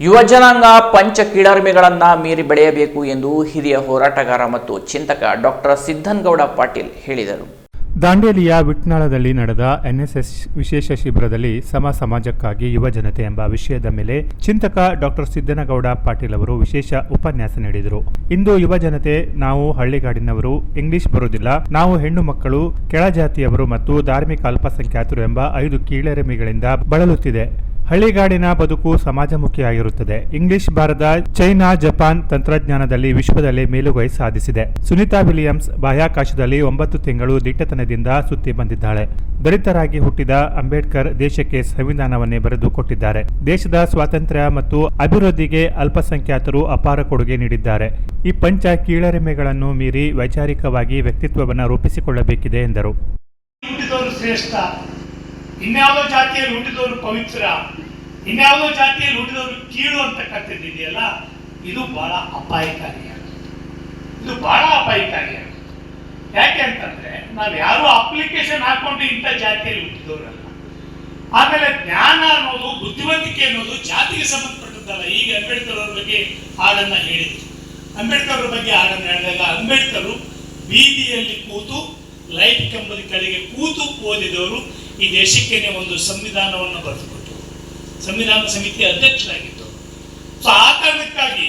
ಯುವ ಜನಾಂಗ ಪಂಚ ಕೀಳರಿಮೆಗಳನ್ನು ಮೀರಿ ಬೆಳೆಯಬೇಕು ಎಂದು ಹಿರಿಯ ಹೋರಾಟಗಾರ ಮತ್ತು ಚಿಂತಕ ಡಾಕ್ಟರ್ ಸಿದ್ದನಗೌಡ ಪಾಟೀಲ್ ಹೇಳಿದರು. ದಾಂಡೇಲಿಯ ವಿಟ್ನಾಳದಲ್ಲಿ ನಡೆದ ಎನ್ಎಸ್ಎಸ್ ವಿಶೇಷ ಶಿಬಿರದಲ್ಲಿ ಸಮಾಜಕ್ಕಾಗಿ ಯುವ ಜನತೆ ಎಂಬ ವಿಷಯದ ಮೇಲೆ ಚಿಂತಕ ಡಾಕ್ಟರ್ ಸಿದ್ದನಗೌಡ ಪಾಟೀಲ್ ಅವರು ವಿಶೇಷ ಉಪನ್ಯಾಸ ನೀಡಿದರು. ಇಂದು ಯುವ ಜನತೆ ನಾವು ಹಳ್ಳಿಗಾಡಿನವರು, ಇಂಗ್ಲಿಷ್ ಬರುವುದಿಲ್ಲ, ನಾವು ಹೆಣ್ಣು ಮಕ್ಕಳು, ಕೆಳಜಾತಿಯವರು ಮತ್ತು ಧಾರ್ಮಿಕ ಅಲ್ಪಸಂಖ್ಯಾತರು ಎಂಬ 5 ಕೀಳರಿಮೆಗಳಿಂದ ಬಳಲುತ್ತಿದೆ. ಹಳ್ಳಿಗಾಡಿನ ಬದುಕು ಸಮಾಜಮುಖಿಯಾಗಿರುತ್ತದೆ. ಇಂಗ್ಲಿಷ್ ಬಾರದ ಚೈನಾ, ಜಪಾನ್ ತಂತ್ರಜ್ಞಾನದಲ್ಲಿ ವಿಶ್ವದಲ್ಲೇ ಮೇಲುಗೈ ಸಾಧಿಸಿದೆ. ಸುನೀತಾ ವಿಲಿಯಮ್ಸ್ ಬಾಹ್ಯಾಕಾಶದಲ್ಲಿ 9 ತಿಂಗಳು ದಿಟ್ಟತನದಿಂದ ಸುತ್ತಿ ಬಂದಿದ್ದಾಳೆ. ದಲಿತರಾಗಿ ಹುಟ್ಟಿದ ಅಂಬೇಡ್ಕರ್ ದೇಶಕ್ಕೆ ಸಂವಿಧಾನವನ್ನೇ ಬರೆದು ಕೊಟ್ಟಿದ್ದಾರೆ. ದೇಶದ ಸ್ವಾತಂತ್ರ್ಯ ಮತ್ತು ಅಭಿವೃದ್ಧಿಗೆ ಅಲ್ಪಸಂಖ್ಯಾತರು ಅಪಾರ ಕೊಡುಗೆ ನೀಡಿದ್ದಾರೆ. ಈ ಪಂಚ ಕೀಳರಿಮೆಗಳನ್ನು ಮೀರಿ ವೈಚಾರಿಕವಾಗಿ ವ್ಯಕ್ತಿತ್ವವನ್ನು ರೂಪಿಸಿಕೊಳ್ಳಬೇಕಿದೆ ಎಂದರು. ಇನ್ಯಾವುದೋ ಜಾತಿಯಲ್ಲಿ ಹುಟ್ಟಿದವರು ಪವಿತ್ರ, ಇನ್ಯಾವುದೋ ಜಾತಿಯಲ್ಲಿ ಹುಟ್ಟಿದವರು ಕೀಳು ಅಂತಕ್ಕಂಥದ್ದಿದೆಯಲ್ಲ, ಇದು ಬಹಳ ಅಪಾಯಕಾರಿಯಾಗಿದೆ. ಯಾಕೆ ಅಂತಂದ್ರೆ ನಾವು ಯಾರು ಅಪ್ಲಿಕೇಶನ್ ಹಾಕೊಂಡು ಇಂಥ ಜಾತಿಯಲ್ಲಿ ಹುಟ್ಟಿದವರಲ್ಲ. ಆಮೇಲೆ ಜ್ಞಾನ ಅನ್ನೋದು, ಬುದ್ಧಿವಂತಿಕೆ ಅನ್ನೋದು ಜಾತಿಗೆ ಸಂಬಂಧಪಟ್ಟದ್ದಲ್ಲ. ಈಗ ಅಂಬೇಡ್ಕರ್ ಅವ್ರ ಬಗ್ಗೆ ಹಾಡನ್ನ ಹೇಳಿದ್ರು. ಅಂಬೇಡ್ಕರ್ ಅವ್ರ ಬಗ್ಗೆ ಹಾಡನ್ನು ಹೇಳಿದಾಗ ಅಂಬೇಡ್ಕರ್ ಬೀದಿಯಲ್ಲಿ ಕೂತು, ಲೈಟ್ ಕಂಬದ ಕೆಳಗೆ ಕೂತು ಓದಿದವರು ಈ ದೇಶಕ್ಕೇನೆ ಒಂದು ಸಂವಿಧಾನವನ್ನು ಬರೆದುಕೊಟ್ಟರು. ಸಂವಿಧಾನ ಸಮಿತಿ ಅಧ್ಯಕ್ಷರಾಗಿದ್ದರು. ಸೊ ಆ ಕಾರಣಕ್ಕಾಗಿ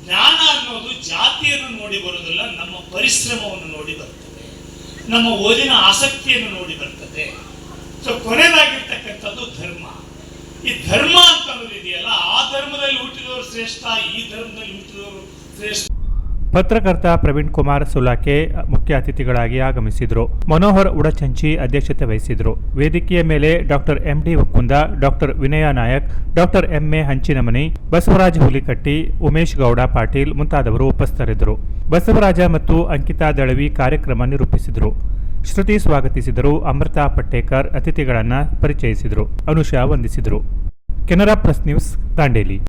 ಜ್ಞಾನ ಅನ್ನೋದು ಜಾತಿಯನ್ನು ನೋಡಿ ಬರೋದಿಲ್ಲ, ನಮ್ಮ ಪರಿಶ್ರಮವನ್ನು ನೋಡಿ ಬರ್ತದೆ, ನಮ್ಮ ಓದಿನ ಆಸಕ್ತಿಯನ್ನು ನೋಡಿ ಬರ್ತದೆ. ಸೊ ಕೊನೆಯದಾಗಿರ್ತಕ್ಕಂಥದ್ದು ಧರ್ಮ. ಈ ಧರ್ಮ ಅಂತ ಅನ್ನೋದು ಇದೆಯಲ್ಲ, ಆ ಧರ್ಮದಲ್ಲಿ ಹುಟ್ಟಿದವರು ಶ್ರೇಷ್ಠ, ಈ ಧರ್ಮದಲ್ಲಿ ಹುಟ್ಟಿದವರು ಶ್ರೇಷ್ಠ. ಪತ್ರಕರ್ತ ಪ್ರವೀಣ್ ಕುಮಾರ್ ಸುಲಾಕೆ ಮುಖ್ಯ ಅತಿಥಿಗಳಾಗಿ ಆಗಮಿಸಿದರು. ಮನೋಹರ್ ಉಡಚಂಚಿ ಅಧ್ಯಕ್ಷತೆ ವಹಿಸಿದರು. ವೇದಿಕೆಯ ಮೇಲೆ ಡಾಕ್ಟರ್ ಎಂಡಿ ಒಕ್ಕುಂದ, ಡಾಕ್ಟರ್ ವಿನಯ ನಾಯಕ್, ಡಾಕ್ಟರ್ ಎಂಎ ಹಂಚಿನಮನಿ, ಬಸವರಾಜ ಹುಲಿಕಟ್ಟಿ, ಉಮೇಶ್ ಗೌಡ ಪಾಟೀಲ್ ಮುಂತಾದವರು ಉಪಸ್ಥಿತರಿದ್ದರು. ಬಸವರಾಜ ಮತ್ತು ಅಂಕಿತಾ ದಳವಿ ಕಾರ್ಯಕ್ರಮ ನಿರೂಪಿಸಿದರು. ಶ್ರುತಿ ಸ್ವಾಗತಿಸಿದರು. ಅಮೃತಾ ಪಟ್ಟೇಕರ್ ಅತಿಥಿಗಳನ್ನು ಪರಿಚಯಿಸಿದರು. ಅನುಷಾ ವಂದಿಸಿದರು. Canara plus news, Dandeli.